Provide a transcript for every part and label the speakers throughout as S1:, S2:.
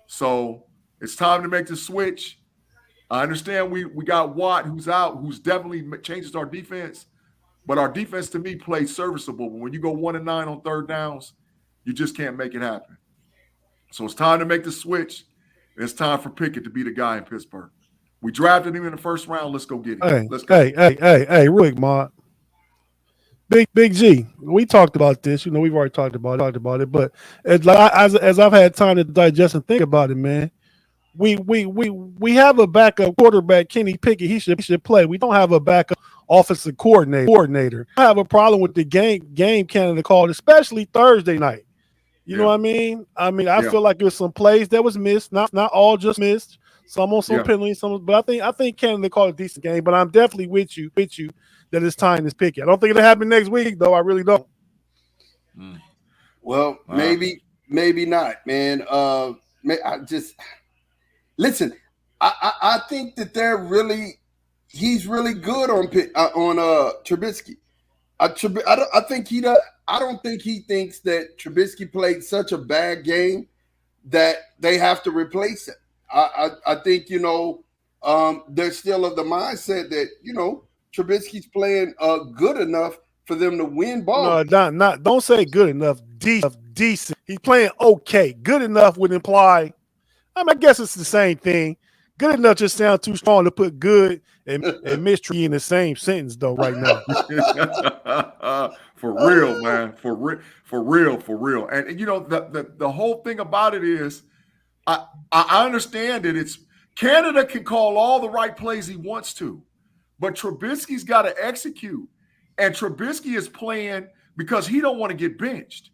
S1: So it's time to make the switch. I understand we got Watt who's out, who's definitely changes our defense, but our defense to me plays serviceable. But when you go 1-9 on third downs, you just can't make it happen. So it's time to make the switch. And it's time for Pickett to be the guy in Pittsburgh. We drafted him in the first round. Let's go get him.
S2: Hey,
S1: Let's go.
S2: hey, real quick, Mark. Big G, we talked about this. We've already talked about it. But as I've had time to digest and think about it, man, we have a backup quarterback, Kenny Pickett. He should play. We don't have a backup offensive coordinator. I have a problem with the game Canada called, especially Thursday night. You know what I mean? I feel like there's some plays that was missed, not all just missed. Some on some penalties, but I think Canada called a decent game. But I'm definitely with you that it's time to pick it. I don't think it'll happen next week, though. I really don't.
S3: Well, maybe not, man. I just listen. I think that he's really good on Trubisky. I think he does. I don't think he thinks that Trubisky played such a bad game that they have to replace it. I think they're still of the mindset that Trubisky's playing good enough for them to win ball.
S2: No, not don't say good enough. Decent. He's playing okay. Good enough would imply. I guess it's the same thing. Good enough just sounds too strong to put good and mystery in the same sentence, though. Right now,
S1: for real, man, for real. And the whole thing about it is, I understand that it's Canada can call all the right plays he wants to, but Trubisky's got to execute, and Trubisky is playing because he don't want to get benched.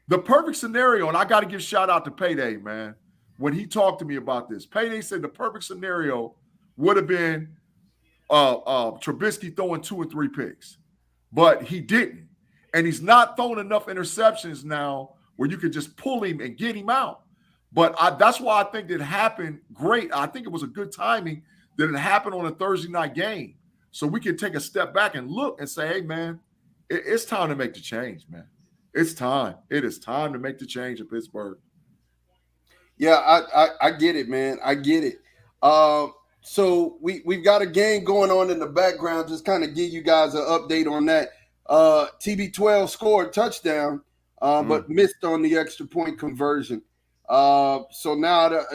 S1: The perfect scenario, and I got to give shout out to Payday, man. When he talked to me about this, Payday said the perfect scenario would have been Trubisky throwing 2 or 3 picks, but he didn't. And he's not throwing enough interceptions now where you could just pull him and get him out. But that's why I think it happened great. I think it was a good timing that it happened on a Thursday night game. So we can take a step back and look and say, hey, man, it's time to make the change, man. It's time. It is time to make the change in Pittsburgh.
S3: Yeah, I get it, man. I get it. So we've got a game going on in the background. Just kind of give you guys an update on that. TB12 scored a touchdown, but missed on the extra point conversion. So now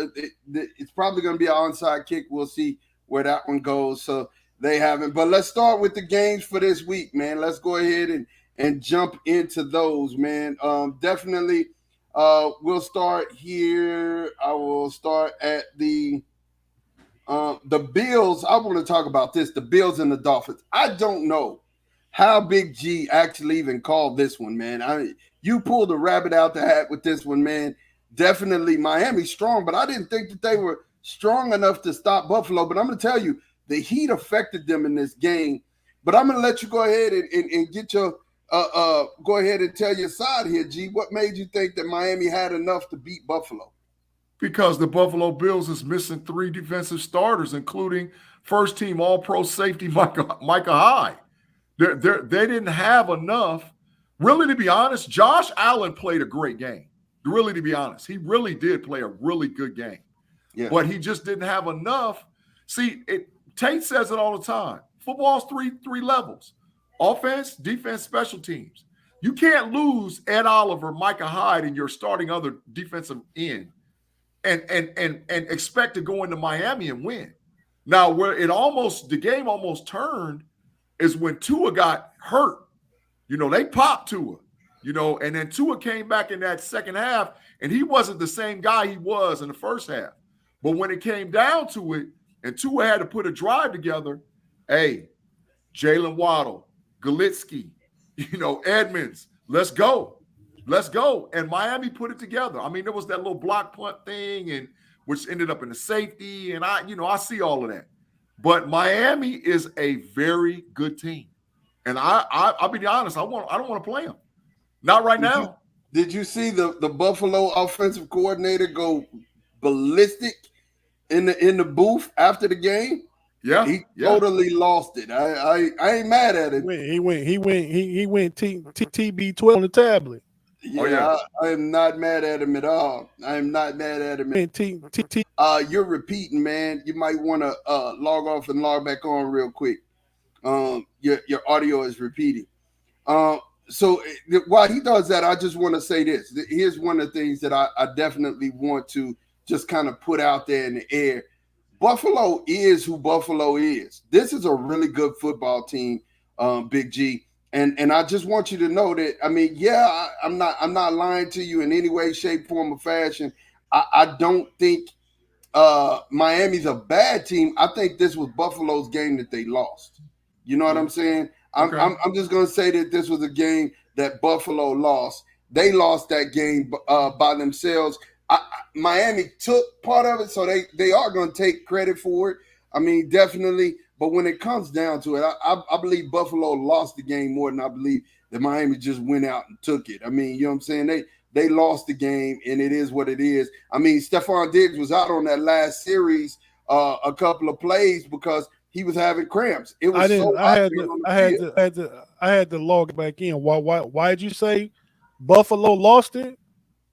S3: it's probably going to be an onside kick. We'll see where that one goes. So they haven't. But let's start with the games for this week, man. Let's go ahead and jump into those, man. Definitely. We'll start here. I will start at the Bills. I want to talk about this, the Bills and the Dolphins. I don't know how Big G actually even called this one, man. You pulled a rabbit out the hat with this one, man. Definitely Miami's strong, but I didn't think that they were strong enough to stop Buffalo. But I'm going to tell you, the heat affected them in this game. But I'm going to let you go ahead and get your go ahead and tell your side here, G. What made you think that Miami had enough to beat Buffalo?
S1: Because the Buffalo Bills is missing 3 defensive starters, including first-team All-Pro safety Micah Hyde. They didn't have enough. Really, to be honest, Josh Allen played a great game. Really, to be honest, he really did play a really good game. Yeah. But he just didn't have enough. See, Tate says it all the time. Football's three levels. Offense, defense, special teams. You can't lose Ed Oliver, Micah Hyde, and your starting other defensive end and expect to go into Miami and win. Now, where the game almost turned is when Tua got hurt. They popped Tua, and then Tua came back in that second half, and he wasn't the same guy he was in the first half. But when it came down to it, and Tua had to put a drive together, hey, Jalen Waddle, Galitsky, Edmonds, let's go. And Miami put it together. I mean, there was that little block punt thing, and which ended up in the safety, and I see all of that. But Miami is a very good team, and I'll be honest, I don't want to play them. Not right now.
S3: Did you see the Buffalo offensive coordinator go ballistic in the booth after the game?
S1: Yeah,
S3: he totally lost it. I ain't mad at it.
S2: He went TB12 on the tablet.
S1: Oh
S3: Yeah,
S1: yeah.
S3: I am not mad at him at all. I am not mad at him. You're repeating, man. You might want to log off and log back on real quick. Your audio is repeating. Um, so while he does that, I just want to say this. Here's one of the things that I definitely want to just kind of put out there in the air. Buffalo is who Buffalo is. This is a really good football team, Big G. And I just want you to know that, I mean, yeah, I'm not lying to you in any way, shape, form, or fashion. I don't think Miami's a bad team. I think this was Buffalo's game that they lost. You know what
S1: Yeah.
S3: I'm saying?
S1: Okay.
S3: I'm just going to say that this was a game that Buffalo lost. They lost that game by themselves. Miami took part of it, so they are going to take credit for it. I mean, definitely. But when it comes down to it, I believe Buffalo lost the game more than I believe that Miami just went out and took it. I mean, you know what I'm saying? They lost the game, and it is what it is. I mean, Stephon Diggs was out on that last series a couple of plays because he was having cramps. It was
S2: I didn't.
S3: so hot for him on the field.
S2: I had to log back in. Why did you say Buffalo lost it?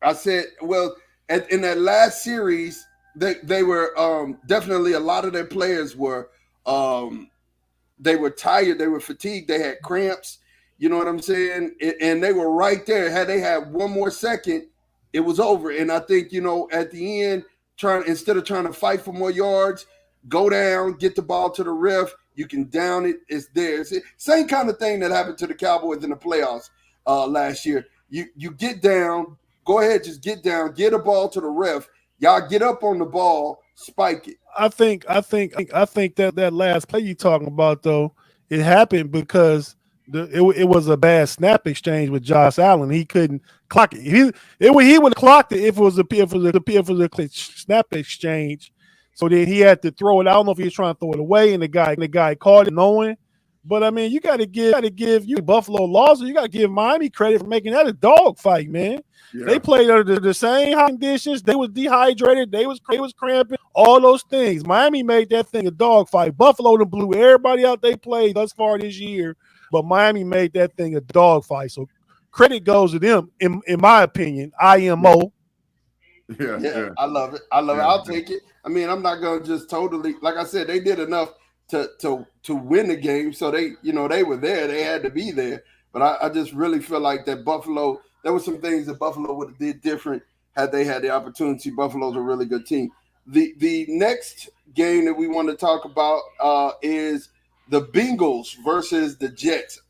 S3: I said, well, in that last series, they were definitely a lot of their players were they were tired, they were fatigued, they had cramps. You know what I'm saying? And they were right there. Had they had one more second, it was over. And I think, you know, at the end, instead of trying to fight for more yards, go down, get the ball to the ref. You can down it. It's there. It's the same kind of thing that happened to the Cowboys in the playoffs last year. You get down, go ahead, just get down, get a ball to the ref. Y'all get up on the ball, spike it.
S2: I think that last play you talking about though, it happened because it was a bad snap exchange with Josh Allen. He couldn't clock it. He would have clocked it if it was a snap exchange. So then he had to throw it. I don't know if he was trying to throw it away, and the guy caught it knowing. But I mean, you got to give you Buffalo lost. You got to give Miami credit for making that a dog fight, man.
S1: Yeah.
S2: They played under the same conditions. They was dehydrated. They was cramping. All those things. Miami made that thing a dog fight. Buffalo done blew everybody out they played thus far this year, but Miami made that thing a dog fight. So credit goes to them, in my opinion. IMO.
S1: Yeah.
S3: I love it. I'll take it. I mean, I'm not gonna just totally, like I said, they did enough to win the game. So they were there. They had to be there. But I just really feel like that Buffalo, there were some things that Buffalo would have did different had they had the opportunity. Buffalo's a really good team. The next game that we want to talk about is the Bengals versus the Jets.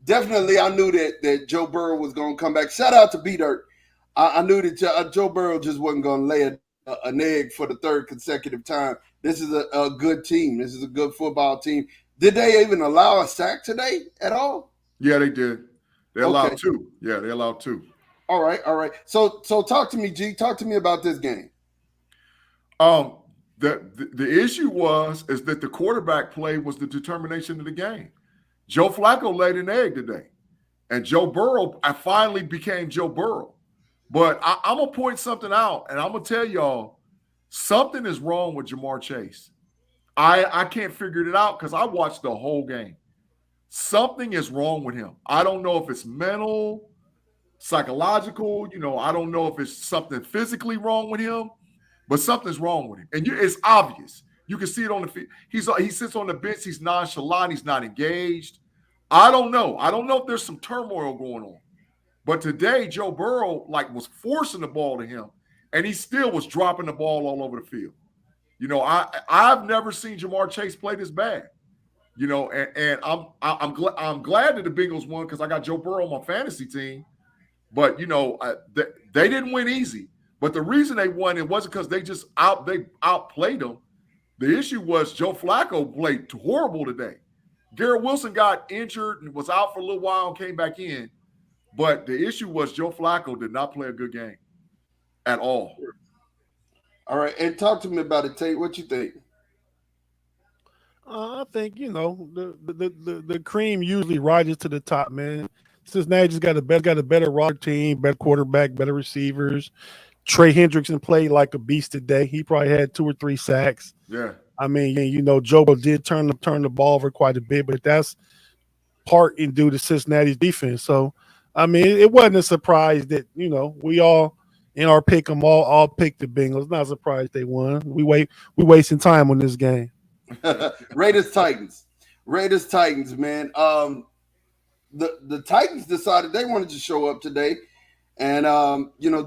S3: Definitely, I knew that Joe Burrow was going to come back. Shout out to B-Dirt. I knew that Joe Burrow just wasn't going to lay an egg for the third consecutive time. This is a good team. This is a good football team. Did they even allow a sack today at all?
S1: Yeah, they did. They allowed two. Yeah, they allowed two.
S3: All right. So talk to me, G. Talk to me about this game.
S1: The issue is that the quarterback play was the determination of the game. Joe Flacco laid an egg today, and Joe Burrow, I finally became Joe Burrow. But I'm gonna point something out, and I'm gonna tell y'all something is wrong with Jamar Chase. I can't figure it out because I watched the whole game. Something is wrong with him. I don't know if it's mental, psychological. I don't know if it's something physically wrong with him, but something's wrong with him, and it's obvious. You can see it on the field. He sits on the bench. He's nonchalant. He's not engaged. I don't know. I don't know if there's some turmoil going on. But today, Joe Burrow was forcing the ball to him, and he still was dropping the ball all over the field. I've never seen Jamar Chase play this bad. And I'm glad that the Bengals won because I got Joe Burrow on my fantasy team. But they didn't win easy. But the reason they won, it wasn't because they outplayed them. The issue was Joe Flacco played horrible today. Garrett Wilson got injured and was out for a little while and came back in. But the issue was Joe Flacco did not play a good game at all.
S3: All right, and talk to me about it, Tate. What you think?
S2: I think the cream usually rises to the top, man. Cincinnati just got a better roster team, better quarterback, better receivers. Trey Hendrickson played like a beast today. He probably had 2 or 3 sacks.
S1: Yeah.
S2: I mean, Joe did turn the ball over quite a bit, but that's part in due to Cincinnati's defense. So I mean, it wasn't a surprise that we all in our pick 'em all picked the Bengals. Not surprised they won. We wasting time on this game.
S3: Raiders Titans, man. The Titans decided they wanted to show up today, and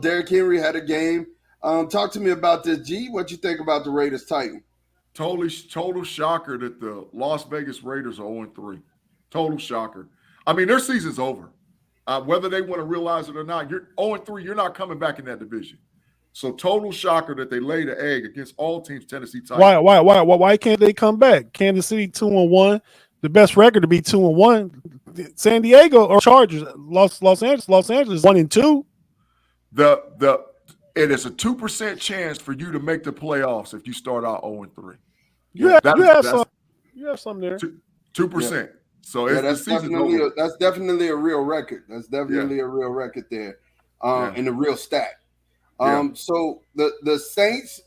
S3: Derrick Henry had a game. Talk to me about this, G. What you think about the Raiders Titans?
S1: Total shocker that the Las Vegas Raiders are 0-3. Total shocker. I mean, their season's over. Whether they want to realize it or not, you're 0-3. You're not coming back in that division. So total shocker that they laid an egg against all teams. Tennessee Titans.
S2: Why can't they come back? Kansas City 2-1. The best record to be 2-1. San Diego or Chargers. Los Angeles 1-2.
S1: It is a 2% chance for you to make the playoffs if you start out 0-3.
S2: You have some there.
S1: 2%.
S3: Yeah.
S1: So
S3: that's definitely a real record. That's definitely a real record there, and a real stat. So the Saints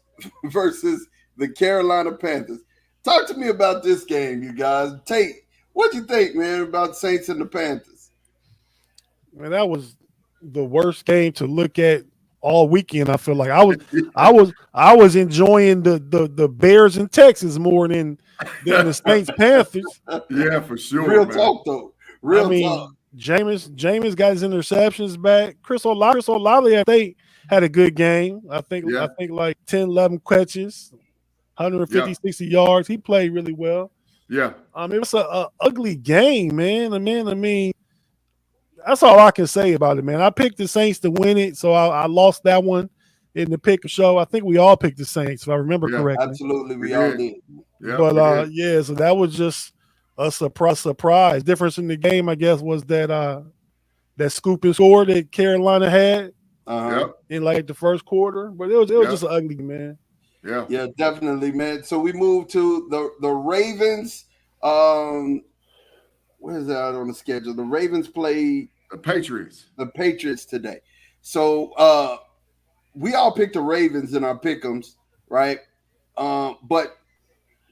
S3: versus the Carolina Panthers. Talk to me about this game, you guys. Tate, what you think, man, about Saints and the Panthers?
S2: Man, that was the worst game to look at all weekend. I feel like I was enjoying the Bears in Texas more than the Saints Panthers.
S1: Yeah, for sure.
S3: Real
S1: man.
S3: talk though. Talk.
S2: Jameis got his interceptions back. Chris Olave, I think, had a good game. I think like 10, 11 catches, 150, 60 yards. He played really well.
S1: Yeah.
S2: It was a ugly game, man. I mean, that's all I can say about it, man. I picked the Saints to win it, so I lost that one in the pick show. I think we all picked the Saints, if I remember correctly.
S3: Absolutely, we all did.
S2: Yeah, but so that was just a surprise. Difference in the game, I guess, was that scoop and score that Carolina had in like the first quarter. But it was just an ugly, man.
S3: Yeah, definitely, man. So we moved to the Ravens. Where is that on the schedule? The Ravens played
S1: the Patriots
S3: today. So we all picked the Ravens in our pick'ems, right? But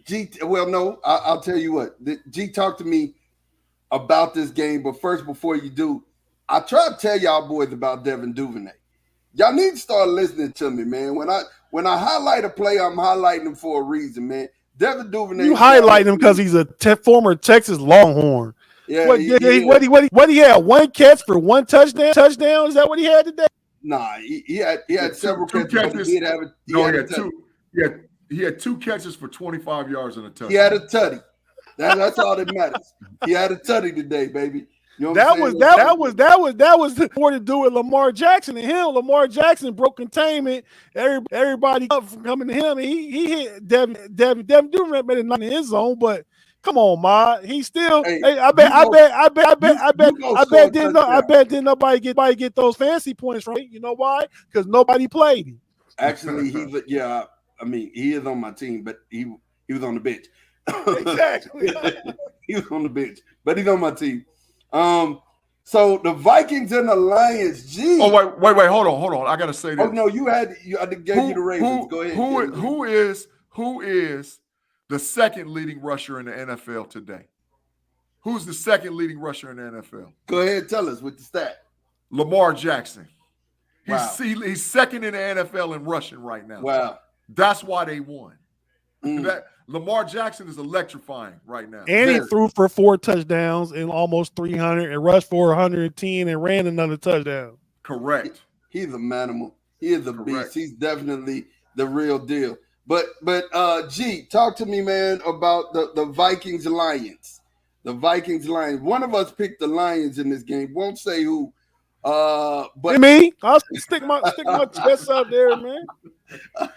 S3: I'll tell you what. G, talk to me about this game. But first, before you do, I try to tell y'all boys about Devin Duvernay. Y'all need to start listening to me, man. When I highlight a player, I'm highlighting him for a reason, man. Devin Duvernay.
S2: You highlight him because he's a former Texas Longhorn.
S3: Yeah.
S2: What he had? One catch for one touchdown? Touchdown? Is that what he had today?
S3: Nah, he had several catches.
S1: He had 2 catches for 25 yards and a touchdown.
S3: He had a tutty. That's all that matters. He had a tutty today, baby. You know
S2: that was more to do with Lamar Jackson and him. Lamar Jackson broke containment. Everybody up from coming to him, and he hit Devin Duvernay better not in his zone, but come on, Ma. He still. I bet didn't nobody get those fancy points right. You know why? Because nobody played him.
S3: Actually, he is on my team, but he was on the bench.
S2: Exactly.
S3: He was on the bench, but he's on my team. So the Vikings and the Lions. Gee.
S1: Oh wait, hold on. I gotta say this.
S3: Oh no, I gave you the Ravens. Go ahead.
S1: Who is the second leading rusher in the NFL today? Who's the second leading rusher in the NFL?
S3: Go ahead, tell us with the stat.
S1: Lamar Jackson.
S3: Wow.
S1: He's second in the NFL in rushing right now.
S3: Wow.
S1: That's why they won. Lamar Jackson is electrifying right now.
S2: And he threw for 4 touchdowns and almost 300 and rushed for 110 and ran another touchdown.
S1: Correct.
S3: He's a manimal. He is a beast. He's definitely the real deal. But G, talk to me, man, about the Vikings Lions. The Vikings Lions. One of us picked the Lions in this game. Won't say who. But
S2: me, I'll stick my chest out there, man.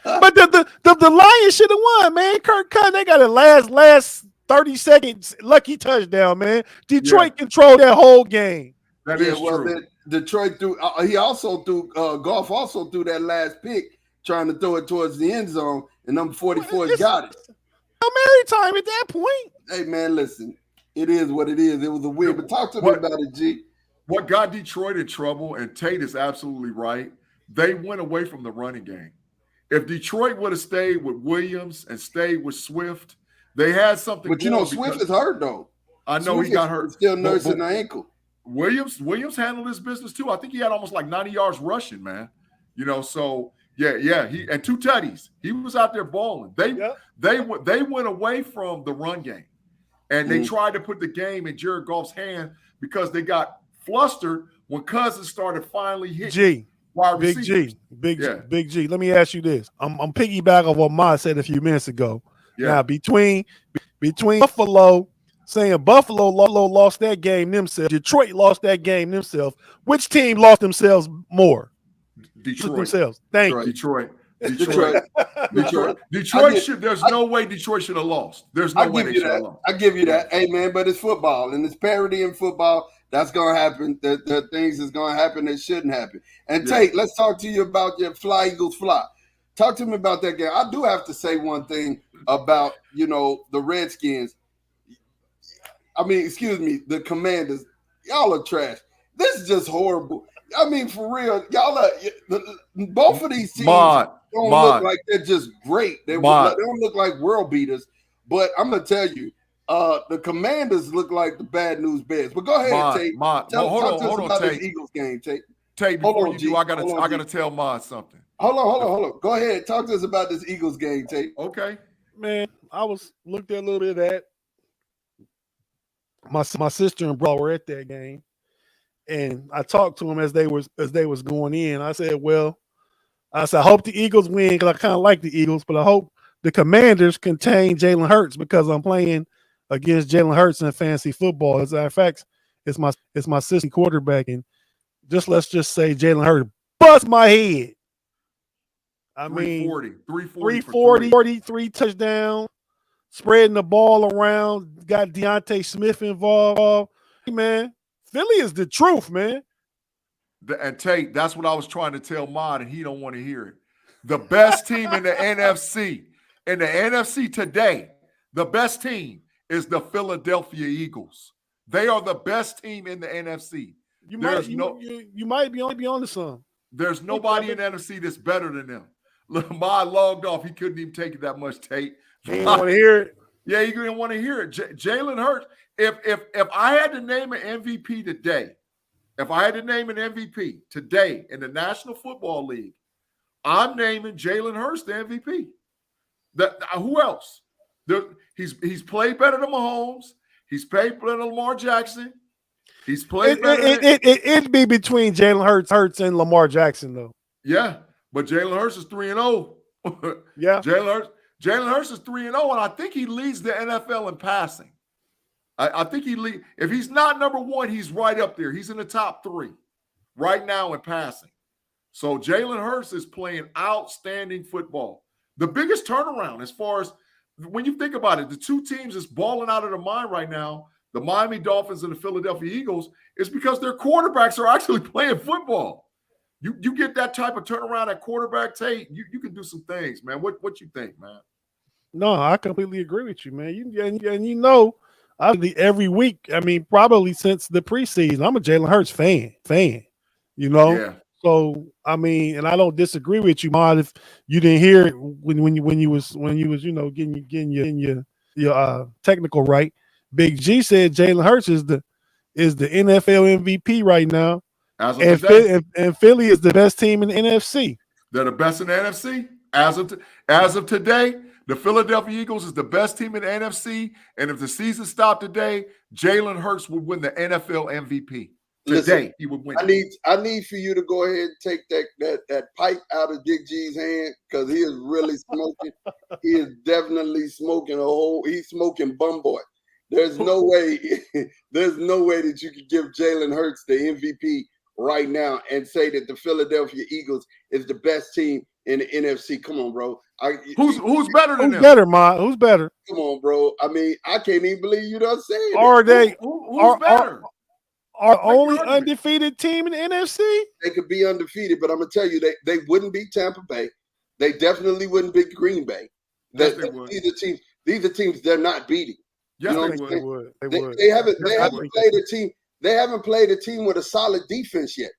S2: But the Lions should have won, man. Kirk Cousins, they got a last 30 seconds lucky touchdown, man. Detroit controlled that whole game.
S1: That is true.
S3: Detroit threw. He also threw. Goff also threw that last pick, trying to throw it towards the end zone, and number 44 got it.
S2: Mary time at that point.
S3: Hey man, listen, it is what it is. It was a weird. But talk to me about it, G.
S1: What got Detroit in trouble, and Tate is absolutely right, they went away from the running game. If Detroit would have stayed with Williams and stayed with Swift, they had something.
S3: But Swift is hurt though.
S1: I know Swift he got hurt.
S3: Still nursing the ankle.
S1: Williams handled his business too. I think he had almost like 90 yards rushing, man. So yeah, he and 2 tutties. He was out there balling. They went away from the run game, and they tried to put the game in Jared Goff's hand because they got flustered when Cousins started finally hitting.
S2: Big G. Let me ask you this. I'm piggyback on what Ma said a few minutes ago. Yeah. Now between Buffalo saying Buffalo lost that game themselves, Detroit lost that game themselves. Which team lost themselves more?
S1: Detroit
S2: themselves. Thank you.
S1: Detroit. There's no way Detroit should have lost. There's no way they should have lost.
S3: I give you that. Hey man, but it's football and it's parity in football. That's gonna happen. There are things that's gonna happen that shouldn't happen. And Tate, let's talk to you about your Fly Eagles Fly. Talk to me about that game. I do have to say one thing about the Redskins. I mean, excuse me, the Commanders. Y'all are trash. This is just horrible. I mean, for real, y'all are both of these teams don't look like they're just great. They don't look like world beaters. But I'm gonna tell you, the Commanders look like the bad news bears. But go ahead, Tate.
S1: Talk to us about
S3: this Eagles game, Tate.
S1: Tate, before you do, I gotta tell Mod something.
S3: Hold on. Go ahead. Talk to us about this Eagles game, Tate.
S1: Okay.
S2: Man, I looked at a little bit of that. My sister and brother were at that game, and I talked to them as they was going in. I said, I hope the Eagles win because I kind of like the Eagles, but I hope the Commanders contain Jalen Hurts because I'm playing against Jalen Hurts in fantasy football. As a matter of fact, it's my sister quarterback, and let's just say Jalen Hurts bust my head. I mean, 340, 3 touchdowns, spreading the ball around, got Deontay Smith involved. Hey, man, Philly is the truth, man.
S1: And Tate, that's what I was trying to tell Mod, and he don't want to hear it. The best team in the NFC, today, the best team is the Philadelphia Eagles. They are the best team in the NFC.
S2: You might be on to some.
S1: There's nobody in the NFC that's better than them. Mod logged off. He couldn't even take it that much, Tate.
S2: He didn't want to hear it.
S1: Yeah, he didn't want to hear it. Jalen Hurts. If I had to name an MVP today, in the National Football League, I'm naming Jalen Hurts the MVP. Who else? He's played better than Mahomes. He's played better than Lamar Jackson. He's played better.
S2: It'd be between Jalen Hurts and Lamar Jackson, though.
S1: Yeah, but Jalen Hurts is 3-0.
S2: Yeah,
S1: Jalen Hurts is 3-0, and I think he leads the NFL in passing. I think he leads. If he's not number one, he's right up there. He's in the top 3 right now in passing. So Jalen Hurts is playing outstanding football. The biggest turnaround as far as when you think about it, the 2 teams that's balling out of their mind right now, the Miami Dolphins and the Philadelphia Eagles, is because their quarterbacks are actually playing football. You get that type of turnaround at quarterback, Tate, you can do some things, man. What you think, man?
S2: No, I completely agree with you, man. Every week, I mean, probably since the preseason, I'm a Jalen Hurts fan.
S1: Yeah.
S2: So I mean, and I don't disagree with you, Mod. If you didn't hear it when you was getting your technical right, Big G said Jalen Hurts is the NFL MVP right now, and Philly is the best team in the NFC.
S1: They're the best in the NFC as of today. The Philadelphia Eagles is the best team in the NFC, and if the season stopped today, Jalen Hurts would win the NFL MVP. Today, he would win.
S3: I need for you to go ahead and take that pipe out of Big G's hand because he is really smoking. He is definitely smoking he's smoking bum boy. There's no way that you could give Jalen Hurts the MVP right now and say that the Philadelphia Eagles is the best team in the NFC. Come on, bro.
S1: Who's better than them?
S2: Who's better, Ma? Who's better?
S3: Come on, bro. I mean, I can't even believe you done said it.
S2: Are they?
S1: Who's better?
S2: Our only undefeated team in the NFC?
S3: They could be undefeated, but I'm going to tell you, they wouldn't beat Tampa Bay. They definitely wouldn't beat Green Bay.
S1: Yes, they would.
S3: These are teams they're not beating.
S1: Yes,
S3: they
S1: would.
S3: They haven't played a team. They haven't played a team with a solid defense yet.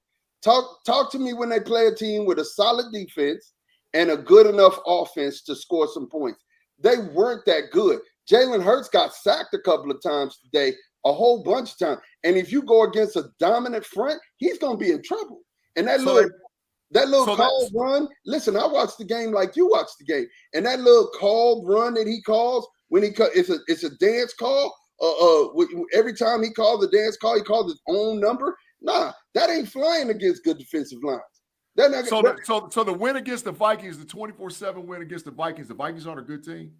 S3: Talk to me when they play a team with a solid defense and a good enough offense to score some points. They weren't that good. Jalen Hurts got sacked a couple of times today, a whole bunch of times. And if you go against a dominant front, he's going to be in trouble. And that little called run, listen, I watched the game like you watched the game. And that little called run that he calls, when it's a dance call. Every time he calls a dance call, he calls his own number. Nah, that ain't flying against good defensive lines.
S1: So the win against the Vikings, the 24-7 win against the Vikings aren't a good team?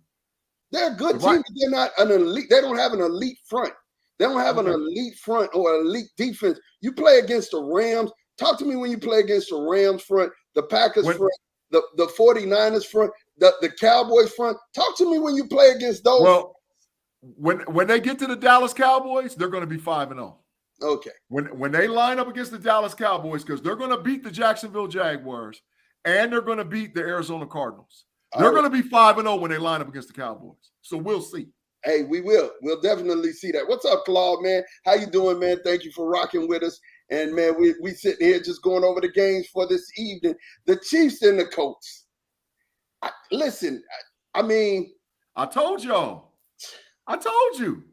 S3: They're a good team, but they're not an elite. They don't have an elite front. They don't have an elite front or elite defense. You play against the Rams. Talk to me when you play against the Rams front, the Packers front, the 49ers front, the Cowboys front. Talk to me when you play against those.
S1: Well, when they get to the Dallas Cowboys, they're going to be 5-0.
S3: Okay.
S1: When they line up against the Dallas Cowboys, because they're going to beat the Jacksonville Jaguars and they're going to beat the Arizona Cardinals. They're going to be 5-0 when they line up against the Cowboys. So we'll see.
S3: Hey, we will. We'll definitely see that. What's up, Claude, man? How you doing, man? Thank you for rocking with us. And, man, we sitting here just going over the games for this evening. The Chiefs and the Colts. Listen, I mean.
S1: I told y'all. I told you.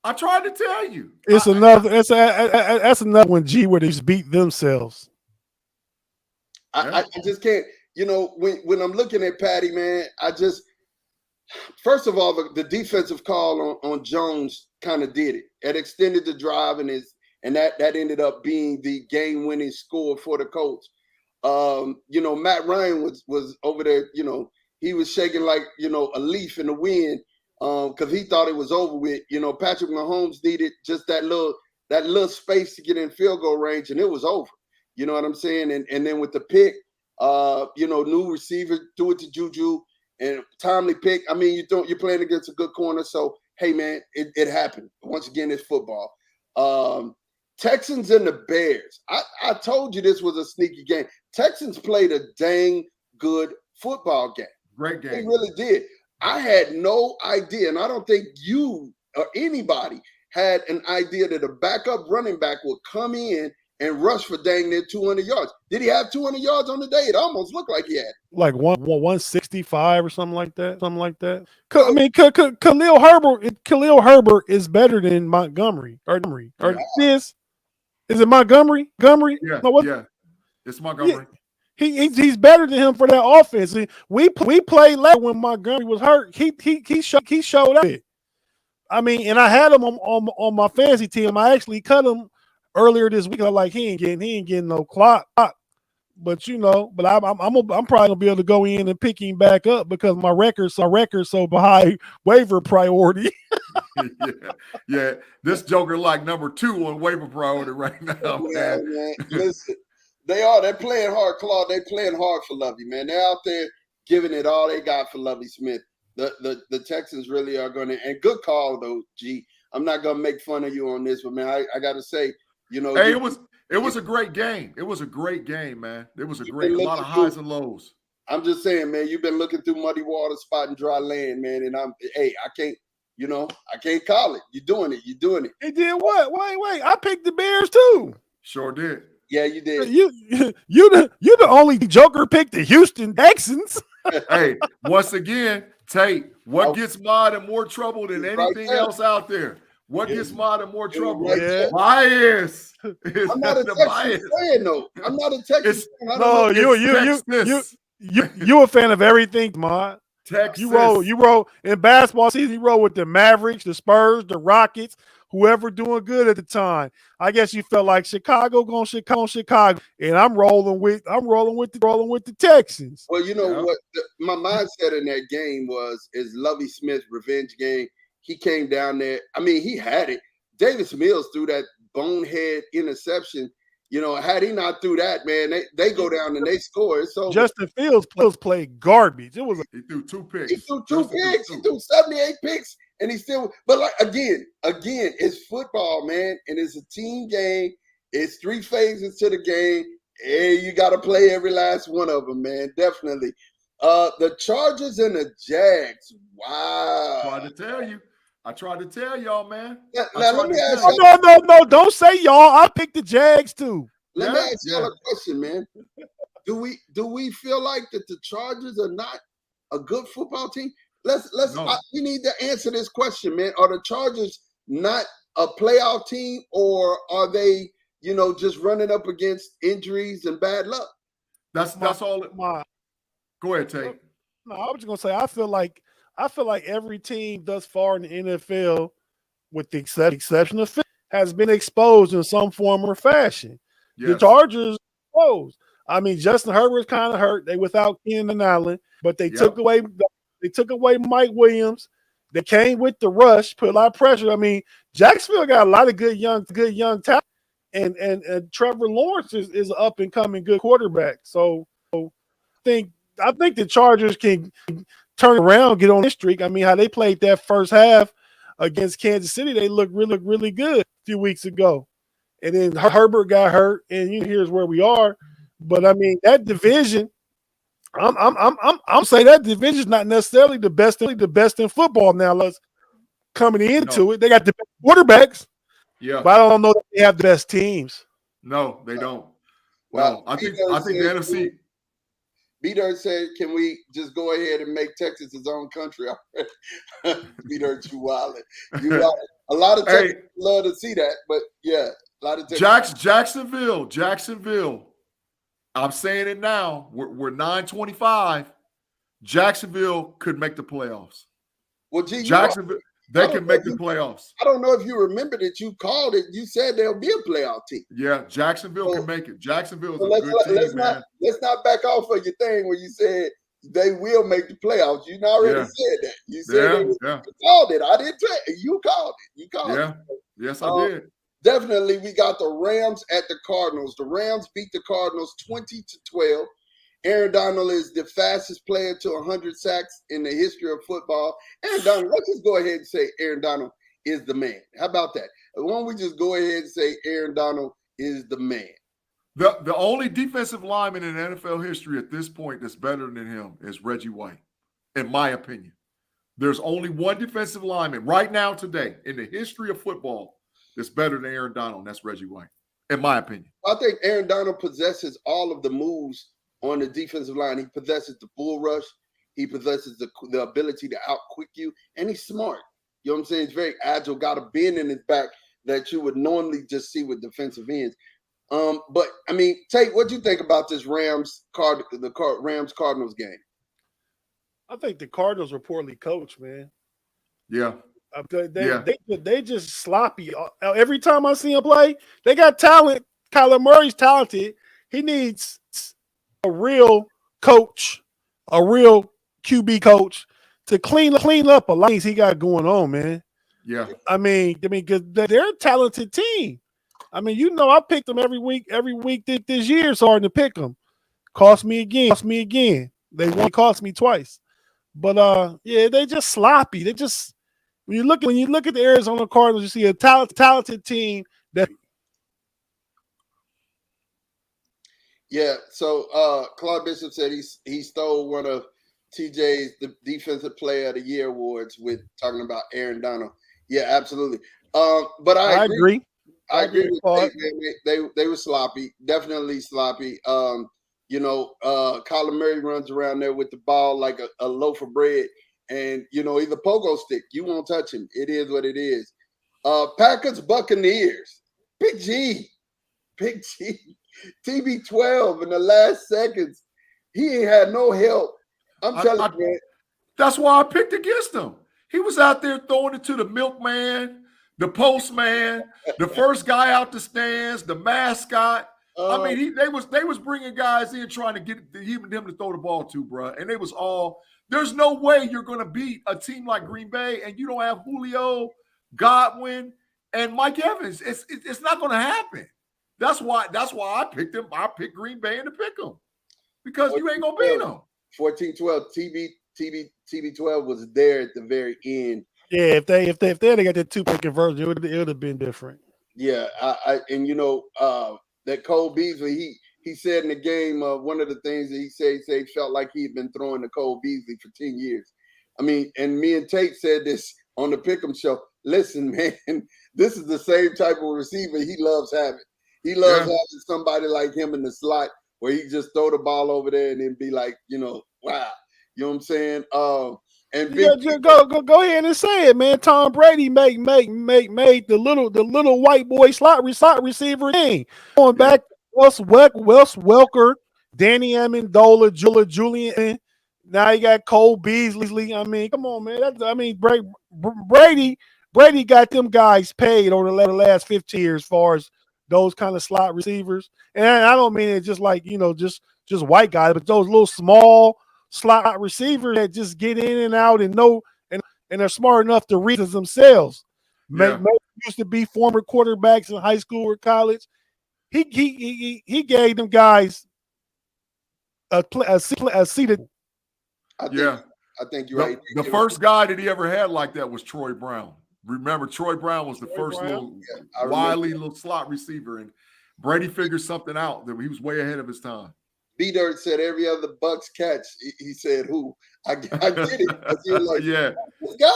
S1: I tried to tell you.
S2: That's another one, G, where they just beat themselves.
S3: I just can't. You know, when I'm looking at Patty, man, first of all, the defensive call on Jones kind of did it. It extended the drive, and that ended up being the game-winning score for the Colts. You know, Matt Ryan was over there. You know, he was shaking like, you know, a leaf in the wind because he thought it was over with. You know, Patrick Mahomes needed just that little space to get in field goal range, and it was over. You know what I'm saying? And then with the pick, you know, new receiver, threw it to Juju, and timely pick. I mean, you're playing against a good corner, so hey, man, it happened. Once again, it's football. Texans and the Bears. I told you this was a sneaky game. Texans played a dang good football game.
S1: Great game.
S3: They really did. I had no idea, and I don't think you or anybody had an idea that a backup running back would come in and rush for dang near 200 yards. Did he have 200 yards on the day? It almost looked like he had.
S2: Like 165 or something like that. I mean, Khalil Herbert is better than Montgomery. Is it Montgomery?
S1: Yeah,
S2: no,
S1: yeah. It's Montgomery.
S2: He's better than him for that offense. We played last when Montgomery was hurt. He showed up. I mean, and I had him on my fantasy team. I actually cut him earlier this week. I'm like, he ain't getting no clock. But you know, I'm probably gonna be able to go in and pick him back up because my record's so behind waiver priority.
S1: yeah. This joker like number 2 on waiver priority right now, man.
S3: Listen, they're playing hard, Claude. They're playing hard for Lovey, man. They're out there giving it all they got for Lovey Smith. The Texans really are going to, and good call though, G. I'm not gonna make fun of you on this, but man, I gotta say, you know,
S1: hey, it was a great game. It was a great game, man. It was a lot of highs and lows.
S3: I'm just saying, man, you've been looking through muddy water, spotting dry land, man. And I can't call it. You're doing it.
S2: He did what? Wait. I picked the Bears too.
S1: Sure did.
S3: Yeah, you did.
S2: You the only joker picked the Houston Texans.
S1: Hey, once again, Tate, what gets Mod in more trouble than anything else out there? What gets Mod in more trouble?
S2: Yeah.
S1: Bias.
S3: I'm not a Texans fan, though. I'm not a Texans fan.
S2: No, you a fan of everything, Mod.
S1: Texas.
S2: You roll in basketball season. You roll with the Mavericks, the Spurs, the Rockets, whoever doing good at the time. I guess you felt like Chicago, and I'm rolling with the Texans.
S3: Well, you know what? My mindset in that game is Lovey Smith's revenge game. He came down there. I mean, he had it. Davis Mills threw that bonehead interception. You know, had he not threw that, man, they go down and they score. So
S2: Justin Fields played garbage.
S1: He threw 2 picks.
S3: He threw 2 picks. He threw 78 picks, and he still. But like again, it's football, man, and it's a team game. It's 3 phases to the game. Hey, you got to play every last one of them, man. Definitely. The Chargers and the Jags. Wow.
S1: I tried to tell y'all, man.
S3: Now let me ask
S2: you. No, don't say y'all. I picked the Jags too.
S3: Let me ask y'all a question, man. Do we feel like that the Chargers are not a good football team? We need to answer this question, man. Are the Chargers not a playoff team, or are they, just running up against injuries and bad luck?
S1: That's all. Go ahead, Tate.
S2: No, I was just gonna say I feel like every team thus far in the NFL, with the exception of Philly, has been exposed in some form or fashion.
S1: Yes.
S2: The Chargers exposed. I mean, Justin Herbert's kind of hurt. They without Keenan Allen, but they took away Mike Williams. They came with the rush, put a lot of pressure. I mean, Jacksonville got a lot of good young talent, and Trevor Lawrence is up and coming good quarterback. So I think the Chargers can turn around, get on this streak. I mean, how they played that first half against Kansas City, they looked really good a few weeks ago. And then Herbert got hurt, and here's where we are. But I mean, that division, I'm saying that division is not necessarily the best in football now. Let's coming into it. They got the best quarterbacks.
S1: Yeah.
S2: But I don't know that they have the best teams.
S1: No, they don't.
S3: Well,
S1: I think the NFC.
S3: B-Dirt said, can we just go ahead and make Texas its own country? B-Dirt, you wildin'. A lot of Texans love to see that, but yeah, a lot of Texans.
S1: Jacksonville. I'm saying it now. We're 9-25. Jacksonville could make the playoffs.
S3: Well, gee,
S1: Jacksonville, they can make the playoffs.
S3: I don't know if you remember that you called it. You said there'll be a playoff team.
S1: Yeah, Jacksonville can make it. Jacksonville is a good team, man.
S3: Let's not back off of your thing where you said they will make the playoffs. You already said that. You said you called it. I didn't tell you. You called it. You called it.
S1: Yes, I did.
S3: Definitely, we got the Rams at the Cardinals. The Rams beat the Cardinals 20-12. Aaron Donald is the fastest player to 100 sacks in the history of football. Aaron Donald, let's just go ahead and say Aaron Donald is the man. How about that? Why don't we just go ahead and say Aaron Donald is the man?
S1: The only defensive lineman in NFL history at this point that's better than him is Reggie White, in my opinion. There's only one defensive lineman right now today in the history of football that's better than Aaron Donald, and that's Reggie White, in my opinion.
S3: I think Aaron Donald possesses all of the moves on the defensive line. He possesses the bull rush. He possesses the ability to out-quick you, and he's smart. You know what I'm saying? He's very agile, got a bend in his back that you would normally just see with defensive ends. But, I mean, Tate, what do you think about this Rams-Cardinals game?
S2: I think the Cardinals were poorly coached, man.
S1: Yeah.
S2: They just sloppy. Every time I see him play, they got talent. Kyler Murray's talented. He needs a real coach, a real QB coach to clean up a lot of things he got going on, man.
S1: Yeah.
S2: I mean, because they're a talented team. I mean, I picked them every week this year. It's hard to pick them. Cost me again. They won't cost me twice. But they just sloppy. They just when you look at the Arizona Cardinals, you see a talented team that.
S3: Yeah. So Claude Bishop said he stole one of TJ's the Defensive Player of the Year awards with talking about Aaron Donald. Yeah, absolutely. But I agree. I agree with Claude. They were sloppy, definitely sloppy. Kyler Murray runs around there with the ball like a loaf of bread. And, he's a pogo stick. You won't touch him. It is what it is. Packers, Buccaneers. Big G. TB12 in the last seconds. He ain't had no help. I'm telling you, man.
S1: That's why I picked against him. He was out there throwing it to the milkman, the postman, the first guy out the stands, the mascot. I mean, they was bringing guys in trying to get even them to throw the ball to, bro. And they was all. There's no way you're going to beat a team like Green Bay and you don't have Julio, Godwin, and Mike Evans. It's not going to happen. That's why I picked them. I picked Green Bay and to pick them because you ain't going to beat them.
S3: 14-12 TB12 was there at the very end.
S2: Yeah, if they got that 2-point conversion, it would have been different.
S3: Yeah, that Cole Beasley, he said in the game, one of the things that he said he felt like he'd been throwing to Cole Beasley for 10 years. I mean, and me and Tate said this on the Pick'em show. Listen, man, this is the same type of receiver he loves having. He loves having somebody like him in the slot where he just throw the ball over there and then be like, wow. You know what I'm saying? And
S2: Yeah, just go ahead and say it, man. Tom Brady made the little white boy slot receiver thing. Going back, Wes Welker, Danny Amendola, Julian. Now you got Cole Beasley. I mean, come on, man. Brady got them guys paid over the last 15 years, as far as those kind of slot receivers. And I don't mean it just like just white guys, but those little small slot receivers that just get in and out and know and they're smart enough to read themselves.
S1: Yeah.
S2: Used to be former quarterbacks in high school or college. He gave them guys a seat.
S3: I think you're right.
S1: The first guy that he ever had like that was Troy Brown. Remember, Troy Brown was the first wily little slot receiver, and Brady figured something out that he was way ahead of his time.
S3: B-Dirt said every other Bucks catch. He said, "Who?" I get it. He was like,
S1: yeah.
S3: This guy?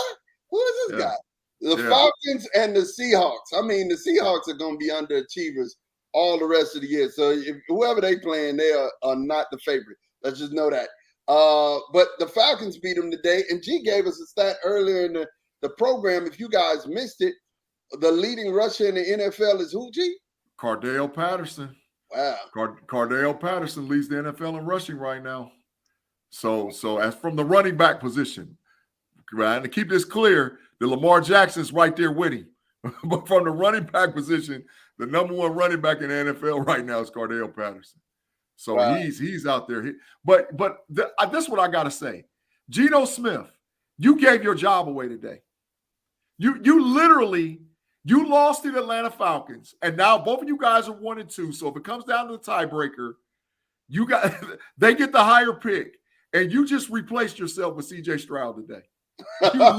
S3: Who is this guy? The Falcons and the Seahawks. I mean, the Seahawks are going to be underachievers all the rest of the year. So whoever they playing, they are not the favorite. Let's just know that. But the Falcons beat them today, and G gave us a stat earlier in the program. If you guys missed it, the leading rusher in the NFL is who, G?
S1: Cordell Patterson.
S3: Wow.
S1: Cordell Patterson leads the NFL in rushing right now. So as from the running back position, right, and to keep this clear, the Lamar Jackson's right there with him. But from the running back position, the number one running back in the NFL right now is Cordell Patterson. So he's out there. But this is what I got to say. Geno Smith, you gave your job away today. You literally – you lost to the Atlanta Falcons, and now both of you guys are 1-2. So if it comes down to the tiebreaker, they get the higher pick, and you just replaced yourself with C.J. Stroud today. You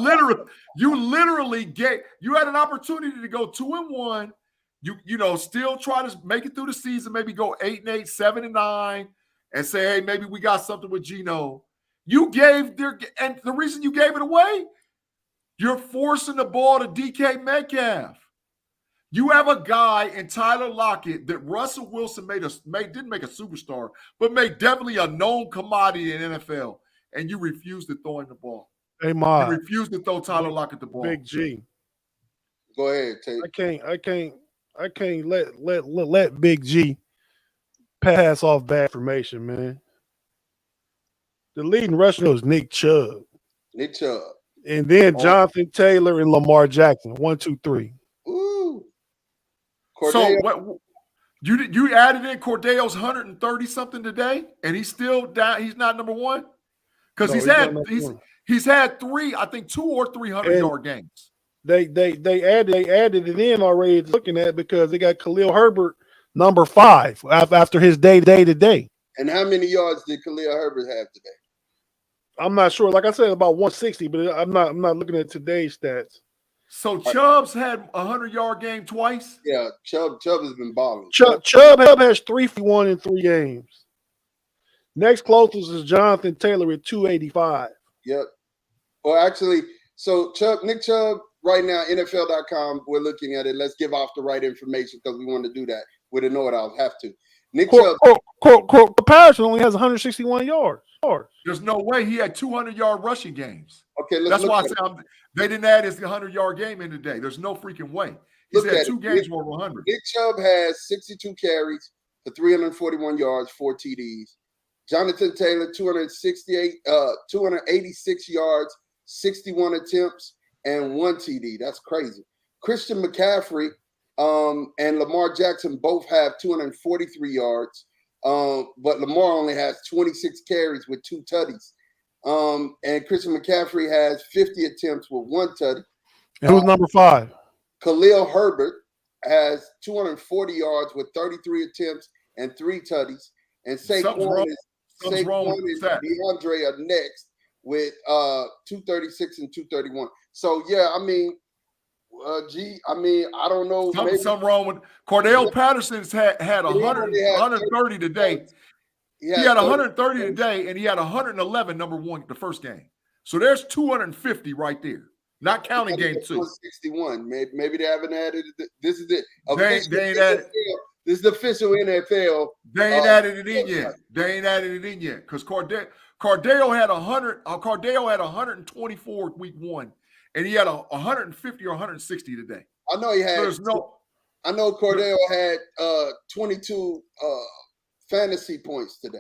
S1: literally you had an opportunity to go 2-1. You still try to make it through the season, maybe go 8-8, 7-9, and say, hey, maybe we got something with Geno. And the reason you gave it away. You're forcing the ball to DK Metcalf. You have a guy in Tyler Lockett that Russell Wilson didn't make a superstar, but made definitely a known commodity in NFL, and you refuse to throw him the ball.
S2: Hey, Ma.
S1: You refuse to throw Tyler Lockett the ball.
S2: Big G.
S3: Go ahead, Tate.
S2: I can't let Big G pass off bad information, man. The leading rusher was Nick Chubb. And then Jonathan Taylor and Lamar Jackson. 1, 2, 3.
S3: Ooh.
S1: So what you added in Cordell's 130 something today, and he's still down. He's not number one because he's had 3, I think 2 or 300-yard games.
S2: They added it in already. Looking at it because they got Khalil Herbert number 5 after his day today. And
S3: how many yards did Khalil Herbert have today?
S2: I'm not sure. Like I said, about 160, but I'm not looking at today's stats.
S1: So Chubb's had a 100-yard game twice?
S3: Yeah, Chubb has been balling.
S2: Chubb has 341 in 3 games. Next closest is Jonathan Taylor at 285.
S3: Yep. Well, actually, so Nick Chubb, right now, NFL.com, we're looking at it. Let's give off the right information because we want to do that with a KnoItAllZ. Have to. Nick Chubb.
S2: Patterson only has 161 yards.
S1: There's no way he had 200-yard rushing games.
S3: Okay,
S1: that's why I said they didn't add his 100-yard game in today. There's no freaking way. He's had 2 games over 100.
S3: Nick Chubb has 62 carries for 341 yards, 4 TDs. Jonathan Taylor, 286 yards, 61 attempts, and 1 TD. That's crazy. Christian McCaffrey and Lamar Jackson both have 243 yards. But Lamar only has 26 carries with 2 tutties. And Christian McCaffrey has 50 attempts with 1 tutty.
S2: And who's number 5?
S3: Khalil Herbert has 240 yards with 33 attempts and 3 tutties. And Saquon and DeAndre are next with 236 and 231. So yeah, I mean, I don't know.
S1: Something wrong with Cordell Patterson's had 130 today. He had 130 today, and he had 111 number 1 the first game. So there's 250 right there, not counting game 2.
S3: 161. Maybe they haven't added it. This is it.
S1: They ain't added.
S3: This is the official NFL.
S1: They ain't added it in yet. They ain't added it in yet because Cordell Cardale had 100. Cardale had 124 week 1, and he had 150 or 160 today.
S3: I know he had.
S1: So there's no.
S3: I know Cordell had 22 fantasy points today.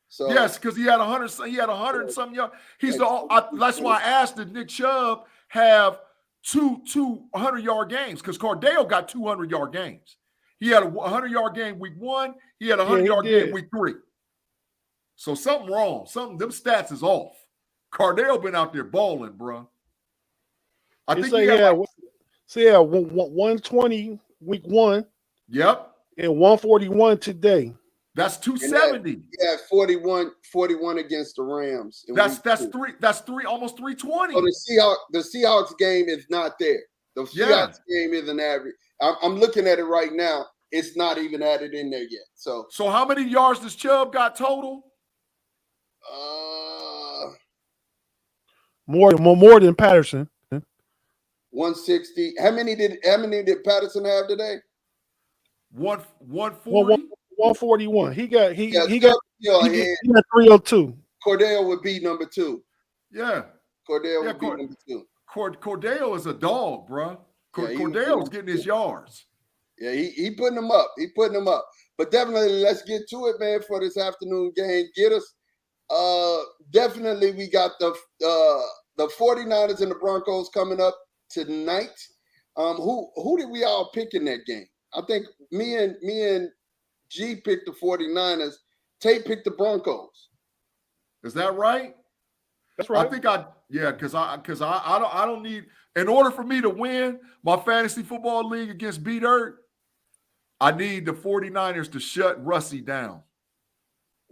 S3: So
S1: yes, because he had 100. He had 100 something yards. He's that's why I asked, did Nick Chubb have two 100-yard games? Because Cardale got 200-yard games. He had a 100-yard game week 1. He had a 100-yard game week 3. So something wrong. Them stats is off. Cardale been out there balling, bro. I think he had
S2: 120 week 1.
S1: Yep.
S2: And 141 today.
S1: That's 270.
S3: Yeah, 41 against the Rams.
S1: That's three almost 320.
S3: So the Seahawks game is not there. The Seahawks game isn't average. I'm looking at it right now. It's not even added in there yet. So
S1: how many yards does Chubb got total?
S2: More than Patterson.
S3: 160. How many did Patterson have today?
S1: 140.
S2: 141. He got
S3: 302. Cordell would be number 2.
S1: Yeah.
S3: Cordell would be number 2.
S1: Cordell is a dog, bro. Cordell's getting his yards.
S3: Yeah, he putting them up. But definitely, let's get to it, man, for this afternoon game. Get us. Definitely, we got the 49ers and the Broncos coming up tonight. Who did we all pick in that game? I think me and G picked the 49ers. Tate picked the Broncos.
S1: Is that right?
S2: That's right.
S1: I think because I don't need, in order for me to win my fantasy football league against B-Dirt, I need the 49ers to shut Russie down.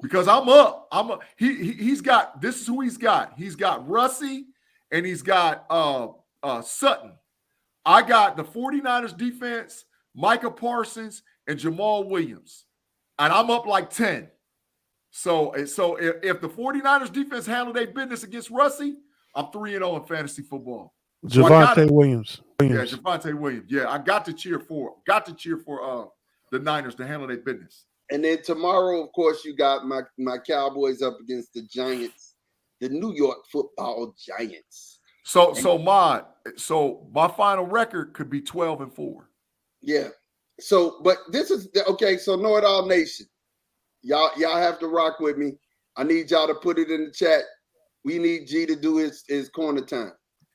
S1: Because I'm up. He's got, this is who he's got. He's got Russie and he's got Sutton. I got the 49ers defense, Micah Parsons, and Jamal Williams. And I'm up like 10. So if the 49ers defense handle their business against Russie, I'm 3-0 in fantasy football.
S2: Javonte Williams.
S1: Yeah, Javonte Williams. Yeah, I got to cheer for the Niners to handle their business.
S3: And then tomorrow, of course, you got my Cowboys up against the Giants, the New York Football Giants.
S1: So my final record could be 12-4.
S3: Yeah. So, but this is okay. So, KnoItAllZ Nation, y'all have to rock with me. I need y'all to put it in the chat. We need G to do his corner time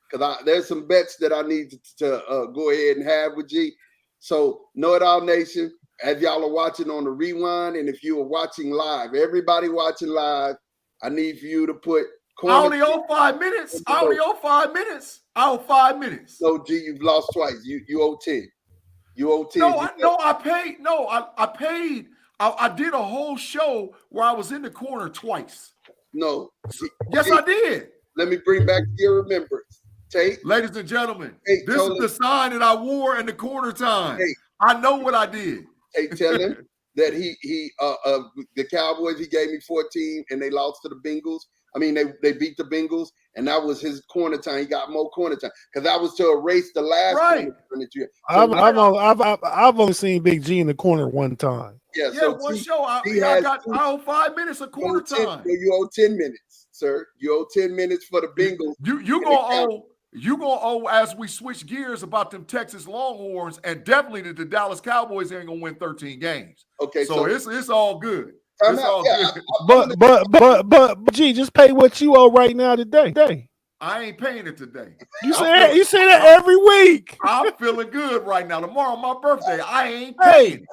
S3: because there's some bets that I need to go ahead and have with G. So, KnoItAllZ Nation, as y'all are watching on the rewind, and if you are watching live, everybody watching live, I need for you to put.
S1: I only owe 5 minutes. I owe 5 minutes.
S3: No, G, you've lost twice. You owe 10. You owe 10.
S1: I paid. No, I paid. I did a whole show where I was in the corner twice.
S3: No.
S1: Yes, I did.
S3: Let me bring back to your remembrance. Tate.
S1: Ladies and gentlemen, this is the sign that I wore in the corner time.
S3: Hey.
S1: I know what I did.
S3: Hey, tell him that the Cowboys, he gave me 14 and they lost to the Bengals. I mean, they beat the Bengals, and that was his corner time. He got more corner time because that was to erase the last corner time that you had.
S2: So I've only seen Big G in the corner one time.
S3: Yeah, so
S1: one show. I owe 5 minutes of corner time.
S3: You owe 10 minutes, sir. You owe 10 minutes for the Bengals.
S1: You gonna owe as we switch gears about them Texas Longhorns, and definitely the Dallas Cowboys ain't gonna win 13 games.
S3: Okay,
S1: so it's all good.
S2: But G, just pay what you owe right now today.
S1: I ain't paying it today.
S2: You say that every week.
S1: I'm feeling good right now. Tomorrow my birthday. I ain't paying it.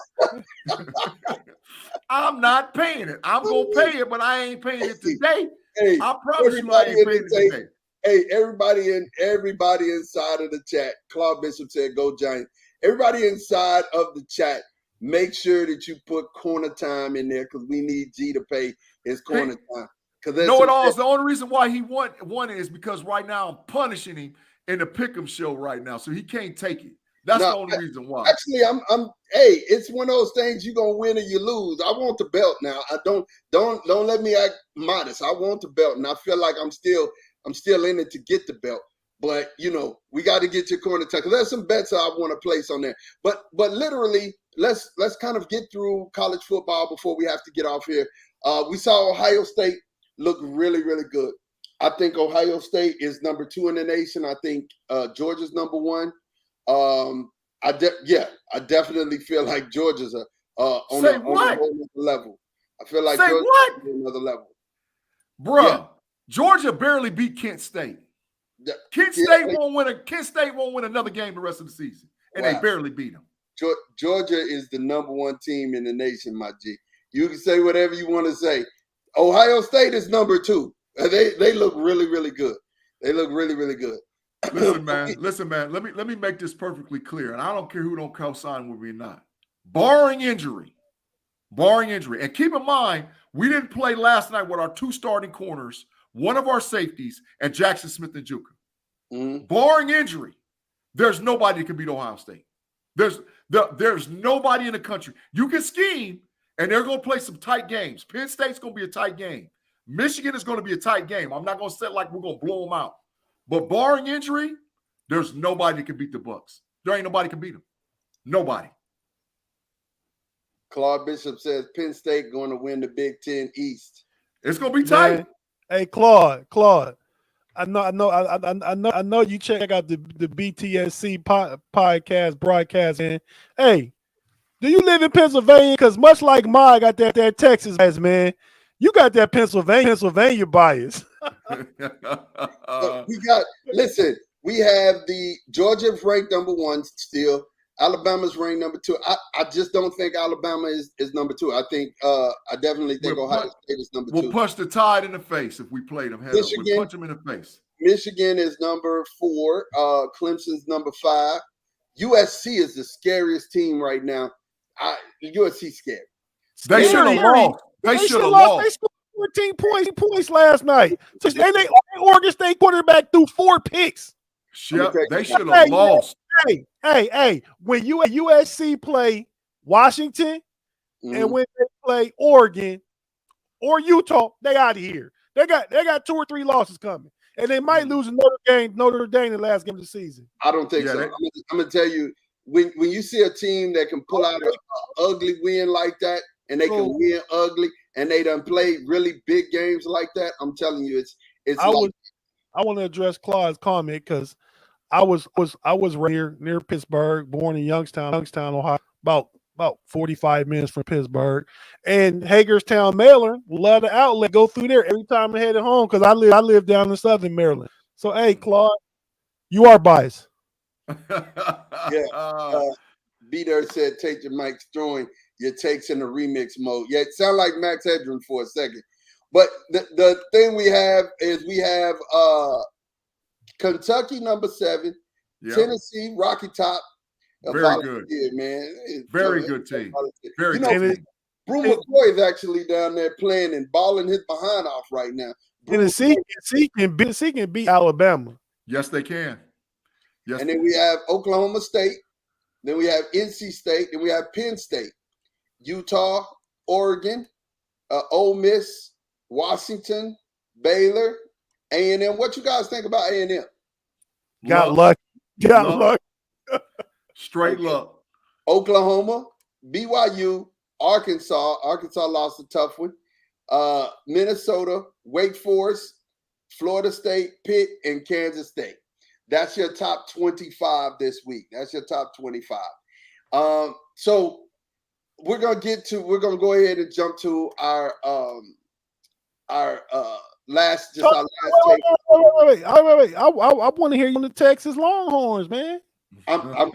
S1: I'm not paying it. I'm gonna pay it, but I ain't paying it today.
S3: Hey,
S1: I promise you I ain't paying it today.
S3: Hey, everybody inside of the chat. Claude Bishop said, "Go Giants." Everybody inside of the chat, make sure that you put corner time in there because we need G to pay his corner time.
S1: KnoItAllZ. The only reason why he won it is because right now I'm punishing him in the Pick'em show right now, so he can't take it. That's the only reason why.
S3: Actually, hey, it's one of those things you're gonna win or you lose. I want the belt now. I don't let me act modest. I want the belt, and I feel like I'm still in it to get the belt. But we got to get your corner time because there's some bets I want to place on there. But literally, let's kind of get through college football before we have to get off here. We saw Ohio State look really, really good. I think Ohio State is number 2 in the nation. I think Georgia's number 1. I definitely feel like Georgia's on a whole other level. I feel like Georgia's on another level.
S1: Bruh, yeah. Georgia barely beat Kent State. Kent State won't win another game the rest of the season, and they barely beat them.
S3: Georgia is the number 1 team in the nation, my G. You can say whatever you want to say. Ohio State is number 2. They look really, really good. They look really, really good.
S1: Listen, man. Let me make this perfectly clear, and I don't care who don't co-sign with me or not. Barring injury, and keep in mind, we didn't play last night with our 2 starting corners, one of our safeties, and Jackson Smith-Njigba. Mm-hmm. Barring injury, there's nobody that can beat Ohio State. There's nobody in the country. You can scheme, and they're going to play some tight games. Penn State's going to be a tight game. Michigan is going to be a tight game. I'm not going to say like we're going to blow them out. But barring injury, there's nobody that can beat the Bucks. There ain't nobody can beat them. Nobody.
S3: Claude Bishop says Penn State going to win the Big Ten East.
S1: It's going to be tight.
S2: Man. Hey, Claude. I know you check out the BTSC podcast broadcast. And hey, do you live in Pennsylvania? Because much like I got that Texas bias, man. You got that Pennsylvania bias.
S3: We have the Georgia ranked number 1 still. Alabama's ranked number 2. I just don't think Alabama is number 2. I think I definitely think Ohio State is number 2.
S1: We'll punch the Tide in the face if we played them. We'll punch them in the face.
S3: Michigan is number 4. Clemson's number 5. USC is the scariest team right now. USC scared.
S1: They should have lost. They should have lost.
S2: They scored 14 points last night. And Oregon State quarterback threw 4 picks.
S1: Yep, they should have lost.
S2: Hey, when USC play Washington and when they play Oregon or Utah, they out of here. They got 2 or 3 losses coming. And they might lose Notre Dame in the last game of the season.
S3: I don't think so. I'm gonna tell you, when you see a team that can pull out an ugly win like that, and they can win ugly, and they done play really big games like that, I'm telling you, it's.
S2: I want to address Claude's comment because I was near Pittsburgh, born in Youngstown, Ohio, about 45 minutes from Pittsburgh, and Hagerstown, Maryland. Love the outlet. Go through there every time I headed home because I live down in Southern Maryland. So hey, Claude, you are biased.
S3: Yeah. B-Dirt said, "Take your mic throwing your takes in the remix mode." Yeah, it sounded like Max Hedron for a second. But the thing we have is Kentucky number 7, Tennessee Rocky Top.
S1: Very good,
S3: man.
S1: Very good team. Very
S3: good. Brew McCoy is actually down there playing and balling his behind off right now.
S2: Tennessee can beat Alabama.
S1: Yes, they can. Yes.
S3: And then we have Oklahoma State. Then we have NC State. Then we have Penn State, Utah, Oregon, Ole Miss, Washington, Baylor, A&M. What you guys think about A&M?
S2: Got luck.
S1: Straight luck.
S3: Oklahoma, BYU, Arkansas. Arkansas lost a tough one. Minnesota, Wake Forest, Florida State, Pitt, and Kansas State. That's your top 25 this week. That's your top 25. So we're gonna go ahead and jump to our last take.
S2: Wait. I want to hear you on the Texas Longhorns, man.
S3: I'm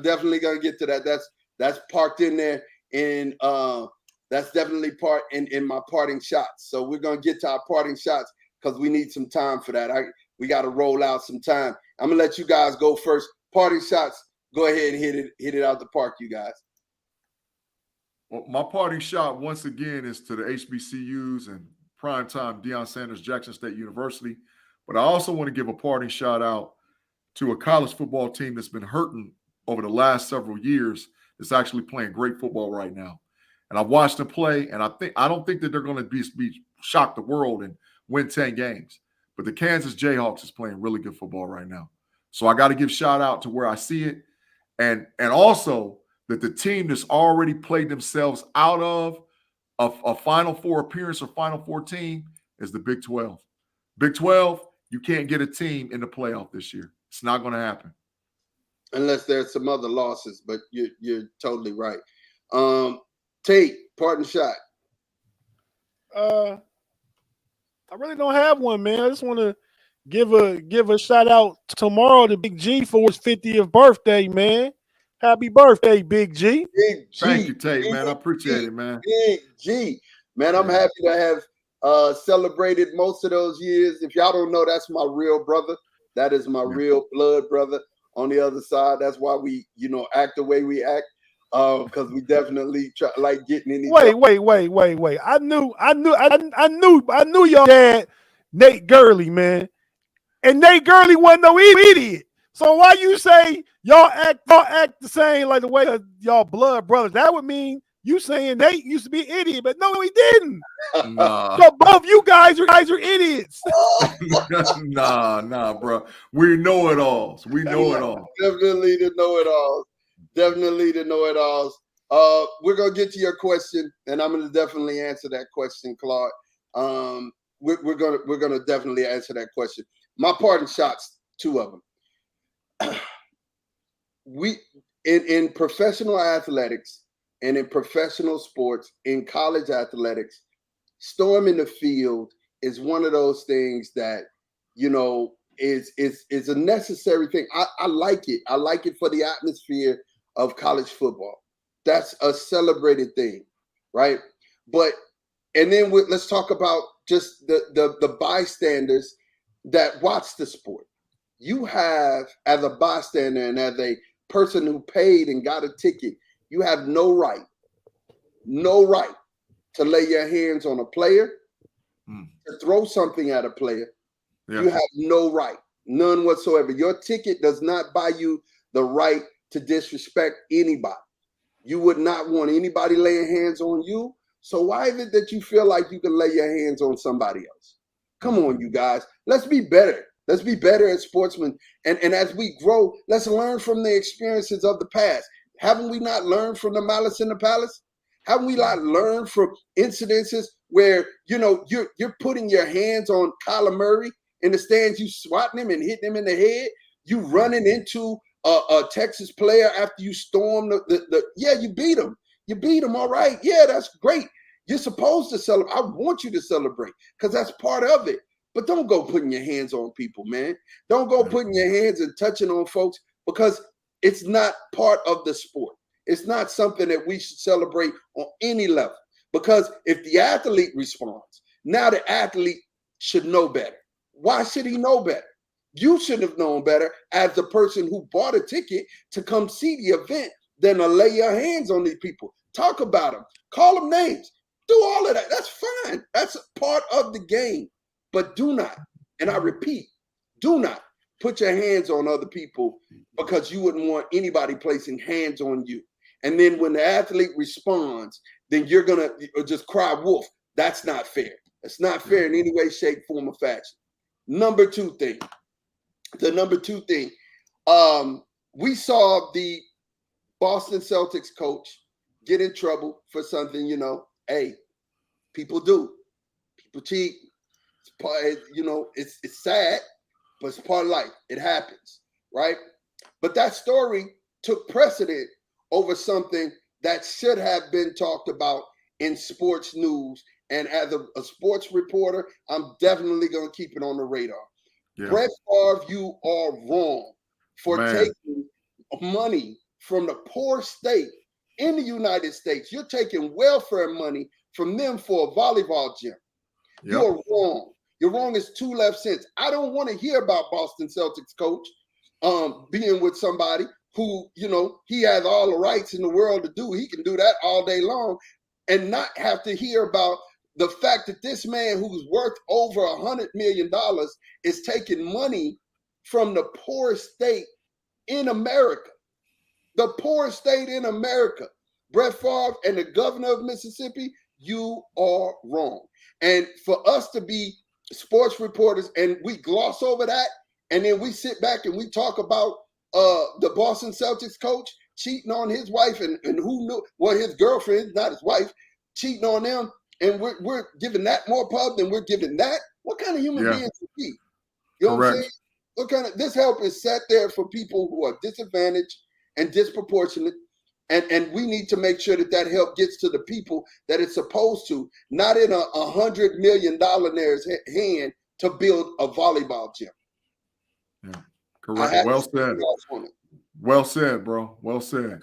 S3: definitely gonna get to that. That's parked in there, and that's definitely part in my parting shots. So we're gonna get to our parting shots because we need some time for that. We got to roll out some time. I'm gonna let you guys go first. Parting shots. Go ahead and hit it out the park, you guys.
S1: Well, my parting shot once again is to the HBCUs and primetime Deion Sanders Jackson State University. But I also want to give a parting shout out to a college football team that's been hurting over the last several years. That's actually playing great football right now. And I've watched them play, and I don't think that they're going to be shock the world and win 10 games. But the Kansas Jayhawks is playing really good football right now. So I got to give shout out to where I see it. And also that the team that's already played themselves out of a Final Four appearance or Final Four team, is the Big 12. Big 12, you can't get a team in the playoff this year. It's not going to happen.
S3: Unless there's some other losses, but you're totally right. Tate, parting shot.
S2: I really don't have one, man. I just want to give a shout out tomorrow to Big G for his 50th birthday, man. Happy birthday, Big G.
S3: Big G.
S1: Thank you, Tate, man. I appreciate it, man.
S3: Big G. Man, I'm happy to have celebrated most of those years. If y'all don't know, that's my real brother. That is my real blood brother on the other side. That's why we, act the way we act. Because we definitely like getting in.
S2: Wait. I knew your dad, Nate Gurley, man. And Nate Gurley wasn't no idiot. So why you say y'all act the same like the way y'all blood brothers? That would mean you saying Nate used to be an idiot, but no, he didn't.
S1: Nah.
S2: So both you guys are idiots.
S1: Nah, bro. We know it all. We know it all.
S3: Definitely the know it all. Definitely the know it alls. We're gonna get to your question, and I'm gonna definitely answer that question, Claude. We're gonna definitely answer that question. My parting shots, 2 of them. We in professional athletics and in professional sports, in college athletics, storming the field is one of those things that is a necessary thing. I like it. I like it for the atmosphere of college football. That's a celebrated thing, right? And then let's talk about just the bystanders that watch the sport. You have, as a bystander and as a person who paid and got a ticket, you have no right to lay your hands on a player, to throw something at a player. Yeah. You have no right, none whatsoever. Your ticket does not buy you the right to disrespect anybody. You would not want anybody laying hands on you. So why is it that you feel like you can lay your hands on somebody else? Come on, you guys. Let's be better. Let's be better as sportsmen. And as we grow, let's learn from the experiences of the past. Haven't we not learned from the Malice in the Palace? Haven't we not learned from incidences where, you're putting your hands on Kyler Murray in the stands, you swatting him and hitting him in the head, you running into a Texas player after you storm you beat him. You beat him, all right. Yeah, that's great. You're supposed to celebrate. I want you to celebrate because that's part of it. But don't go putting your hands on people, man. Don't go putting your hands and touching on folks because it's not part of the sport. It's not something that we should celebrate on any level. Because if the athlete responds, now the athlete should know better. Why should he know better? You should have known better as the person who bought a ticket to come see the event than to lay your hands on these people. Talk about them. Call them names. Do all of that. That's fine. That's a part of the game. But do not, and I repeat, do not put your hands on other people because you wouldn't want anybody placing hands on you. And then when the athlete responds, then you're going to just cry wolf. That's not fair. It's not fair in any way, shape, form, or fashion. The number two thing, we saw the Boston Celtics coach get in trouble for something, hey, people do. People cheat. It's part, it's sad, but it's part of life. It happens, right? But that story took precedent over something that should have been talked about in sports news. And as a sports reporter, I'm definitely going to keep it on the radar. Yeah. Brett Favre, you are wrong for taking money from the poor state in the United States. You're taking welfare money from them for a volleyball gym. Yep. You're wrong. You're wrong as 2 left cents. I don't want to hear about Boston Celtics coach being with somebody who, he has all the rights in the world to do. He can do that all day long and not have to hear about the fact that this man who's worth over $100 million is taking money from the poorest state in America. The poorest state in America. Brett Favre and the governor of Mississippi, you are wrong. And for us to be sports reporters and we gloss over that, and then we sit back and we talk about the Boston Celtics coach cheating on his wife and who knew, well, his girlfriend, not his wife, cheating on them. and we're giving that more pub than we're giving that. What kind of human
S1: Yeah.
S3: beings are we? You know what I'm saying? What kind of this help is set there for people who are disadvantaged and disproportionate, and we need to make sure that that help gets to the people that it's supposed to, not in $100 million hand to build a volleyball gym.
S1: Yeah. Correct. Well said. Well said, bro. Well said.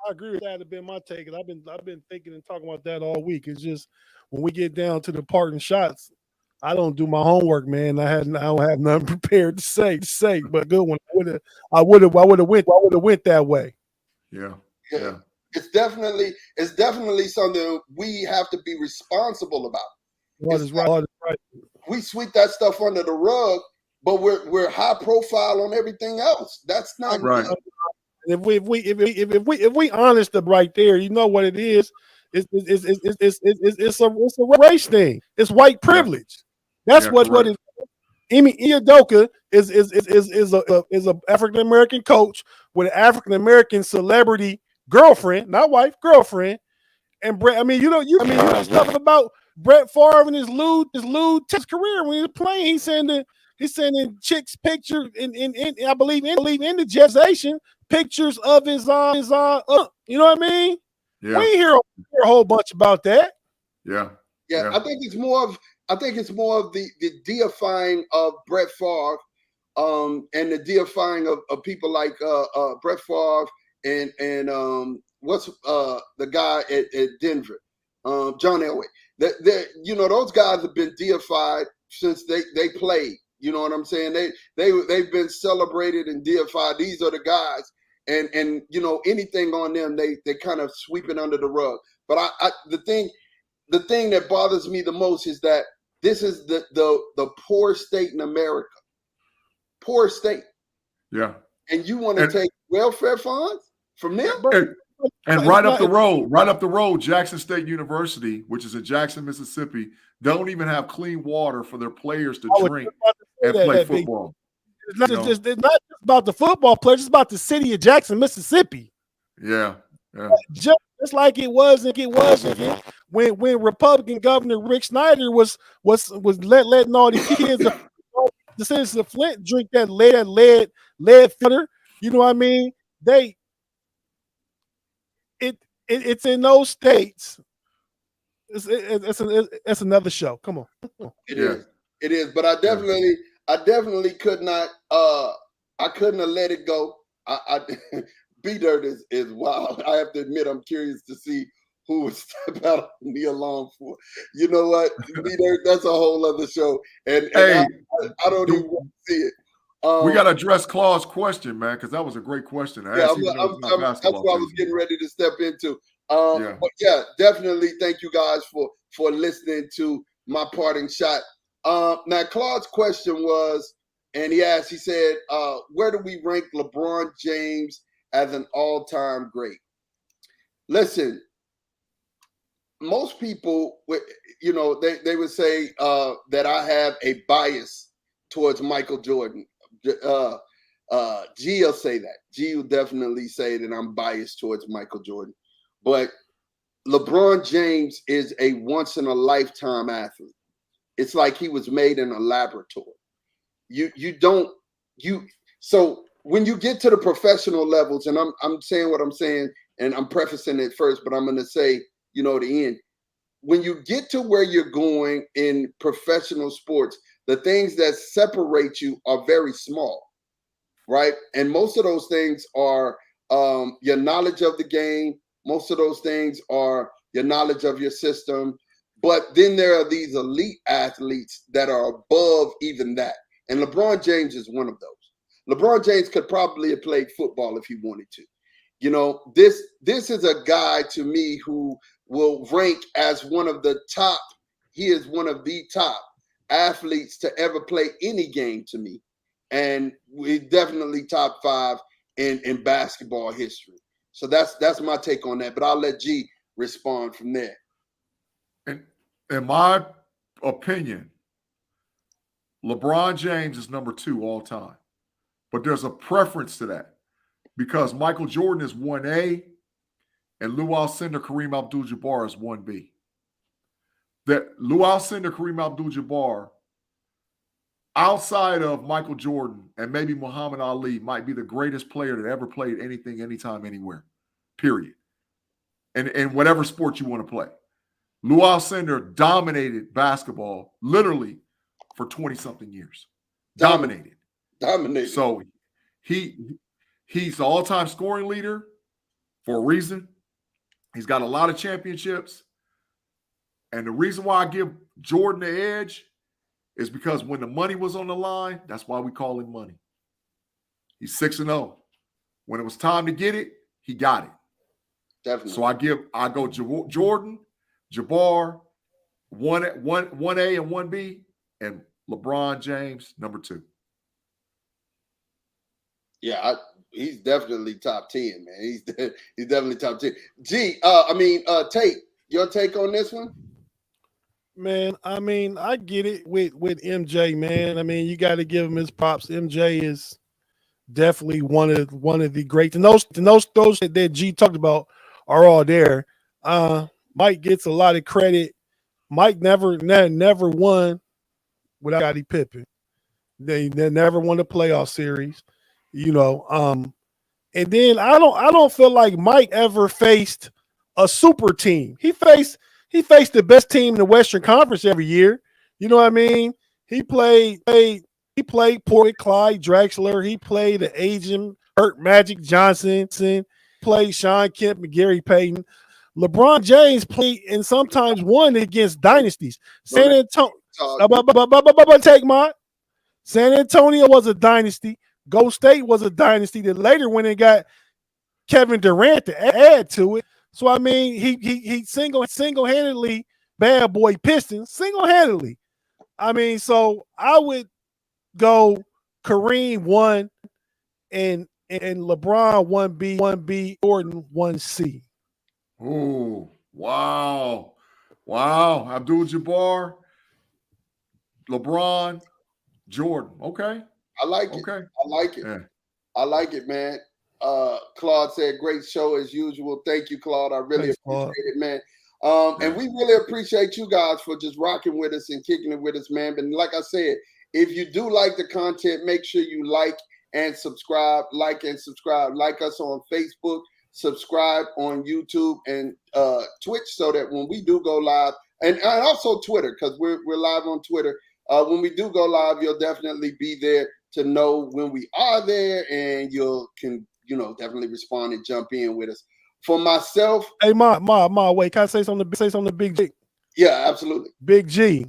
S2: I agree with that. Have been my take, and I've been thinking and talking about that all week. It's just when we get down to the parting shots, I don't do my homework, man. I don't have nothing prepared to say. But good one. I would have went that way.
S1: Yeah.
S3: It's definitely something we have to be responsible about.
S2: What is right?
S3: We sweep that stuff under the rug, but we're high profile on everything else. That's not
S1: right.
S2: If we honest up right there, you know what it is. It's a race thing. It's white privilege. That's what it is. Emi Udoka is a African American coach with an African American celebrity girlfriend, not wife, girlfriend. And Brett, you know stuff about Brett Favre and his lewd career when he was playing. He's sending chicks pictures in I believe in the gestation pictures of his you know what I mean?
S1: Yeah.
S2: We hear a whole bunch about that.
S1: Yeah.
S3: I think it's more of the deifying of Brett Favre, and the deifying of people like Brett Favre and what's the guy at Denver, John Elway. Those guys have been deified since they played. You know what I'm saying? They've been celebrated and deified. These are the guys, and anything on them they kind of sweep it under the rug. But the thing that bothers me the most is that this is the poor state in America. Poor state.
S1: Yeah.
S3: And you want to take welfare funds from them?
S1: And right up the road, Jackson State University, which is in Jackson, Mississippi, don't even have clean water for their players to drink and play football.
S2: It's not just about the football players, it's about the city of Jackson, Mississippi.
S1: Yeah.
S2: Just like it was when Republican Governor Rick Snyder was letting all these kids the citizens of Flint drink that lead filter. You know what I mean? It's in those states. It's another show. Come on.
S3: It is. But I definitely could not. I couldn't have let it go. B-Dirt is wild. I have to admit, I'm curious to see who would step out on the alarm for. You know what, B-Dirt, that's a whole other show. And hey, I don't even want to see it.
S1: We got to address Claude's question, man, because that was a great question.
S3: That's what I was getting ready to step into. But yeah, definitely thank you guys for listening to my parting shot. Now, Claude's question was, and he said, where do we rank LeBron James as an all-time great? Listen, most people, they would say that I have a bias towards Michael Jordan. G will say that. G will definitely say that I'm biased towards Michael Jordan. But LeBron James is a once-in-a-lifetime athlete. It's like he was made in a laboratory. So when you get to the professional levels, and I'm saying what I'm saying, and I'm prefacing it first, but I'm going to say, the end. When you get to where you're going in professional sports, the things that separate you are very small, right? And most of those things are your knowledge of the game. Most of those things are your knowledge of your system. But then there are these elite athletes that are above even that. And LeBron James is one of those. LeBron James could probably have played football if he wanted to. This is a guy to me who will rank as one of the top. He is one of the top athletes to ever play any game to me. And we definitely top 5 in basketball history. So that's my take on that. But I'll let G respond from there.
S1: In my opinion, LeBron James is number 2 all time. But there's a preference to that because Michael Jordan is 1A and Lou Alcindor, Kareem Abdul-Jabbar is 1B. that Lou Alcindor, Kareem Abdul-Jabbar, outside of Michael Jordan and maybe Muhammad Ali, might be the greatest player that ever played anything, anytime, anywhere, period. And in whatever sport you want to play. Lou Alcindor dominated basketball literally for 20-something years. Dominated. So he's the all-time scoring leader for a reason. He's got a lot of championships. And the reason why I give Jordan the edge is because when the money was on the line, that's why we call him money. He's 6-0. When it was time to get it, he got it.
S3: Definitely.
S1: So I go Jordan, Jabbar, 1A and 1B, and LeBron James, number 2.
S3: Yeah, he's definitely top 10, man. He's definitely top 10. Tate, your take on this one?
S2: Man, I mean, I get it with MJ, man. I mean, you got to give him his props. MJ is definitely one of the greats. And those that G talked about are all there. Mike gets a lot of credit. Mike never won without Scottie Pippen. They never won a playoff series, you know. And then I don't feel like Mike ever faced a super team. He faced the best team in the Western Conference every year. You know what I mean? He played Portland, Clyde Drexler. He played the agent Hurt Magic Johnson. Played Sean Kemp and Gary Payton. LeBron James played and sometimes won against dynasties. San Antonio was a dynasty. Golden State was a dynasty that later went and got Kevin Durant to add to it. So I mean, he single-handedly bad boy Pistons single-handedly. I mean, so I would go Kareem 1 and LeBron 1B, Jordan 1C.
S1: Oh, wow. Abdul-Jabbar, LeBron, Jordan. Okay.
S3: I like it. Yeah. I like it, man. Claude said, great show as usual. Thank you, Claude. I really appreciate it, man. And we really appreciate you guys for just rocking with us and kicking it with us, man. But like I said, if you do like the content, make sure you like and subscribe. Like us on Facebook, subscribe on YouTube and Twitch, so that when we do go live, and also Twitter, because we're live on Twitter. When we do go live, you'll definitely be there to know when we are there, and you can definitely respond and jump in with us. For myself,
S2: hey, Ma, wait, can I say something to Big G?
S3: Yeah, absolutely.
S2: Big G.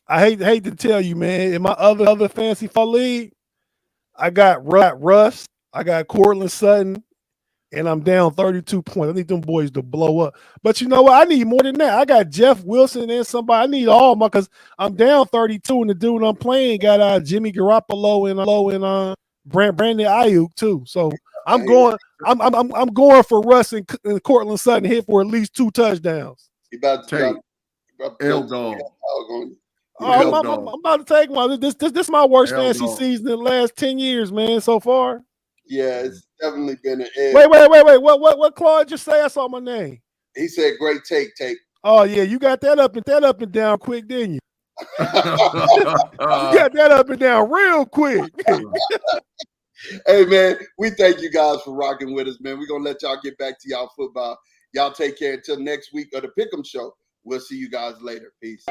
S2: I hate to tell you, man. In my other fantasy football league, I got Russ, I got Cortland Sutton, and I'm down 32 points. I need them boys to blow up. But you know what? I need more than that. I got Jeff Wilson and somebody. I need all my, because I'm down 32, and the dude I'm playing got Jimmy Garoppolo and Brandon Ayuk too. So I'm going for Russ and Cortland Sutton hit for at least 2 touchdowns.
S3: You about to
S1: L-Dog.
S2: I'm about to take one. This is my worst fantasy season in the last 10 years, man, so far.
S3: Yeah, it's definitely been an edge.
S2: Wait. What Claude just say? I saw my name.
S3: He said, great take.
S2: Oh, yeah, you got that up and down quick, didn't you? You got that up and down real quick.
S3: Hey, man, we thank you guys for rocking with us, man. We're going to let y'all get back to y'all football. Y'all take care until next week of the Pick'em Show. We'll see you guys later. Peace.